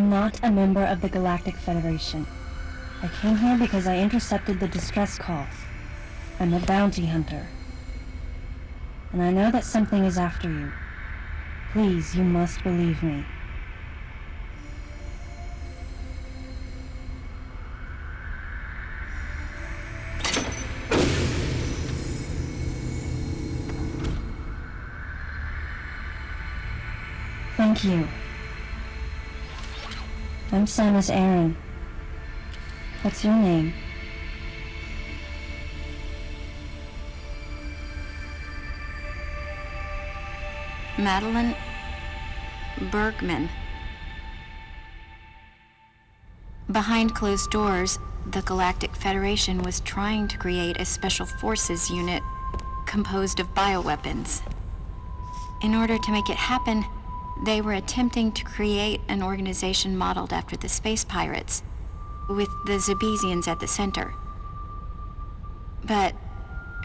am not a member of the Galactic Federation. I came here because I intercepted the distress call. I'm a bounty hunter. And I know that something is after you. Please, you must believe me. Thank you. I'm Samus Aran. What's your name? Madeline Bergman. Behind closed doors, the Galactic Federation was trying to create a special forces unit composed of bioweapons. In order to make it happen, they were attempting to create an organization modeled after the space pirates, with the Zebesians at the center. But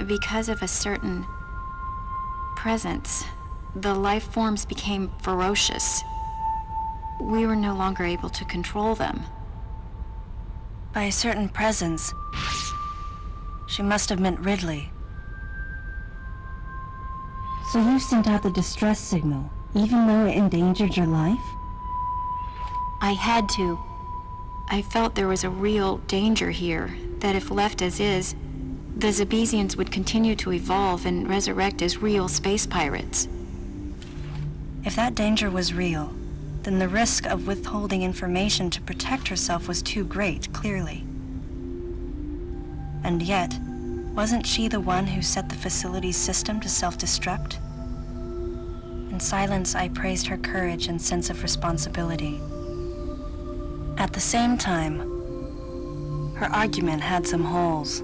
because of a certain presence, the life forms became ferocious. We were no longer able to control them. By a certain presence, she must have meant Ridley. So you sent out the distress signal, even though it endangered your life? I had to. I felt there was a real danger here, that if left as is, the Zebesians would continue to evolve and resurrect as real space pirates. If that danger was real, then the risk of withholding information to protect herself was too great, clearly. And yet, wasn't she the one who set the facility's system to self-destruct? In silence, I praised her courage and sense of responsibility. At the same time, her argument had some holes.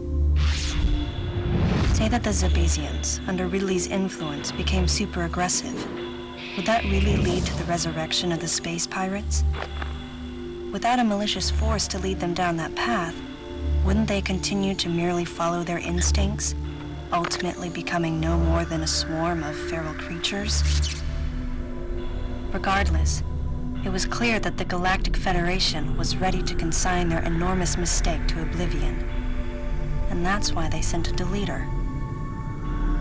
Say that the Zebesians, under Ridley's influence, became super aggressive. Would that really lead to the resurrection of the space pirates? Without a malicious force to lead them down that path, wouldn't they continue to merely follow their instincts, ultimately becoming no more than a swarm of feral creatures? Regardless, it was clear that the Galactic Federation was ready to consign their enormous mistake to oblivion. And that's why they sent a deleter.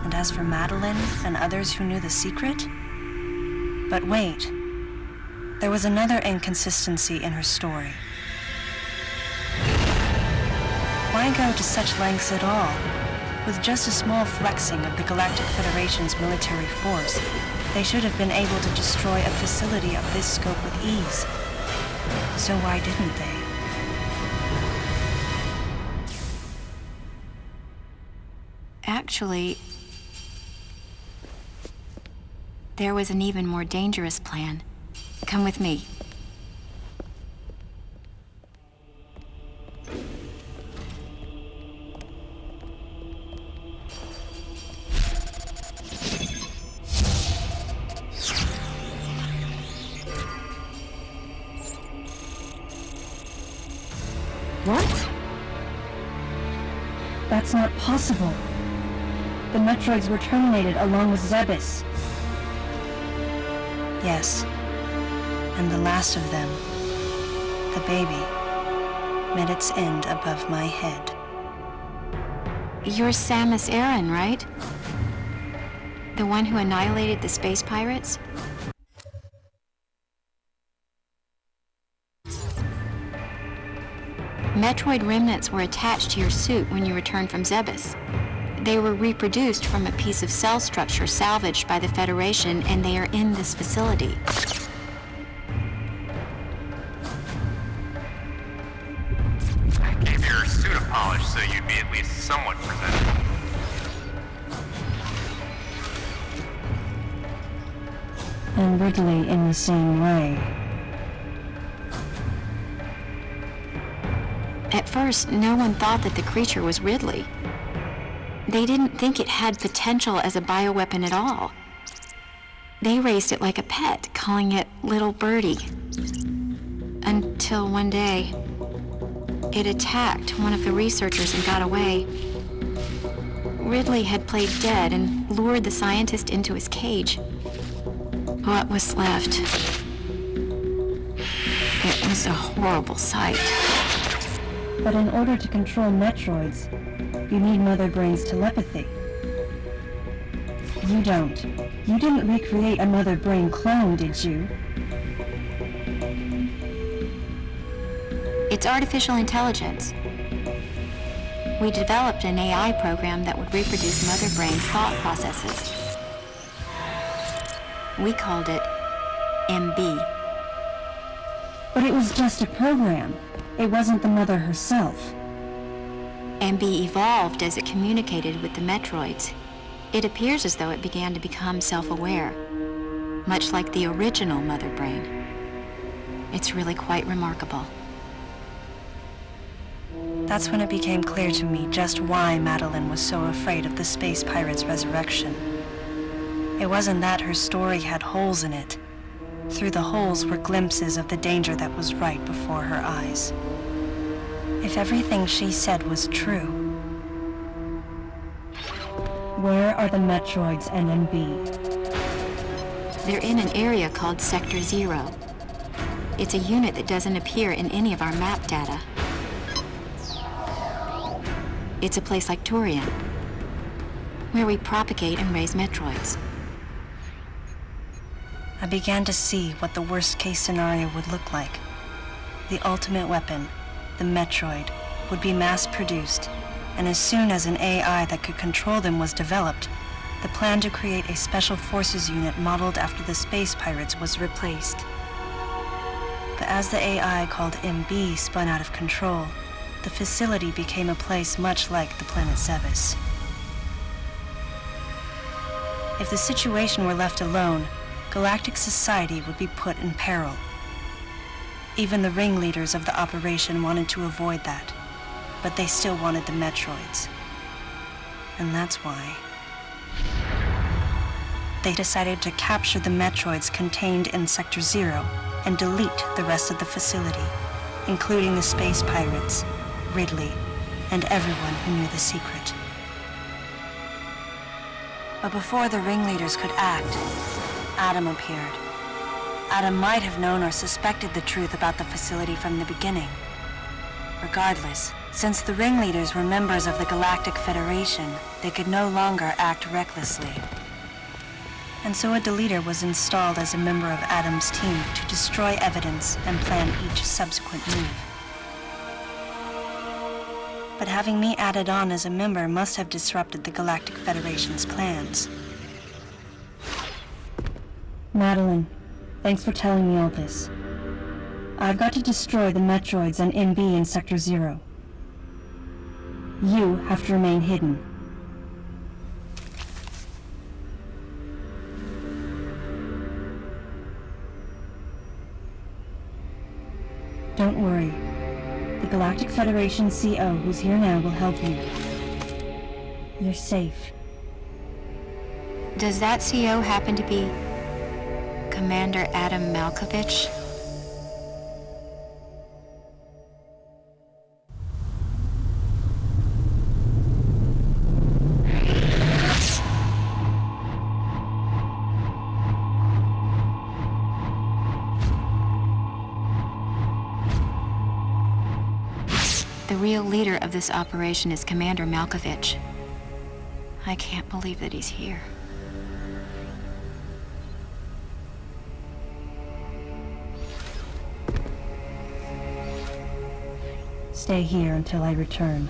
And as for Madeline and others who knew the secret? But wait, there was another inconsistency in her story. Why go to such lengths at all? With just a small flexing of the Galactic Federation's military force, they should have been able to destroy a facility of this scope with ease. So why didn't they? Actually, there was an even more dangerous plan. Come with me. What? That's not possible. The Metroids were terminated along with Zebes. Yes. And the last of them, the baby, met its end above my head. You're Samus Aran, right? The one who annihilated the space pirates? Metroid remnants were attached to your suit when you returned from Zebes. They were reproduced from a piece of cell structure salvaged by the Federation, and they are in this facility. I gave your suit a polish so you'd be at least somewhat presentable. And Ridley in the same way. At first, no one thought that the creature was Ridley. They didn't think it had potential as a bioweapon at all. They raised it like a pet, calling it Little Birdie. Until one day, it attacked one of the researchers and got away. Ridley had played dead and lured the scientist into his cage. What was left? It was a horrible sight. But in order to control Metroids, you need Mother Brain's telepathy. You don't. You didn't recreate a Mother Brain clone, did you? It's artificial intelligence. We developed an AI program that would reproduce Mother Brain's thought processes. We called it MB. But it was just a program. It wasn't the Mother herself. MB evolved as it communicated with the Metroids. It appears as though it began to become self-aware, much like the original Mother Brain. It's really quite remarkable. That's when it became clear to me just why Madeline was so afraid of the space pirate's resurrection. It wasn't that her story had holes in it. Through the holes were glimpses of the danger that was right before her eyes. If everything she said was true, where are the Metroids and MB? They're in an area called Sector 0. It's a unit that doesn't appear in any of our map data. It's a place like Turian, where we propagate and raise Metroids. I began to see what the worst-case scenario would look like. The ultimate weapon, the Metroid, would be mass-produced, and as soon as an AI that could control them was developed, the plan to create a special forces unit modeled after the space pirates was replaced. But as the AI called MB spun out of control, the facility became a place much like the planet Zebes. If the situation were left alone, galactic society would be put in peril. Even the ringleaders of the operation wanted to avoid that, but they still wanted the Metroids. And that's why they decided to capture the Metroids contained in Sector 0 and delete the rest of the facility, including the space pirates, Ridley, and everyone who knew the secret. But before the ringleaders could act, Adam appeared. Adam might have known or suspected the truth about the facility from the beginning. Regardless, since the ringleaders were members of the Galactic Federation, they could no longer act recklessly. And so a deleter was installed as a member of Adam's team to destroy evidence and plan each subsequent move. But having me added on as a member must have disrupted the Galactic Federation's plans. Madeline, thanks for telling me all this. I've got to destroy the Metroids and MB in Sector 0. You have to remain hidden. Don't worry. The Galactic Federation CO who's here now will help you. You're safe. Does that CO happen to be Commander Adam Malkovich? The real leader of this operation is Commander Malkovich. I can't believe that he's here. Stay here until I return.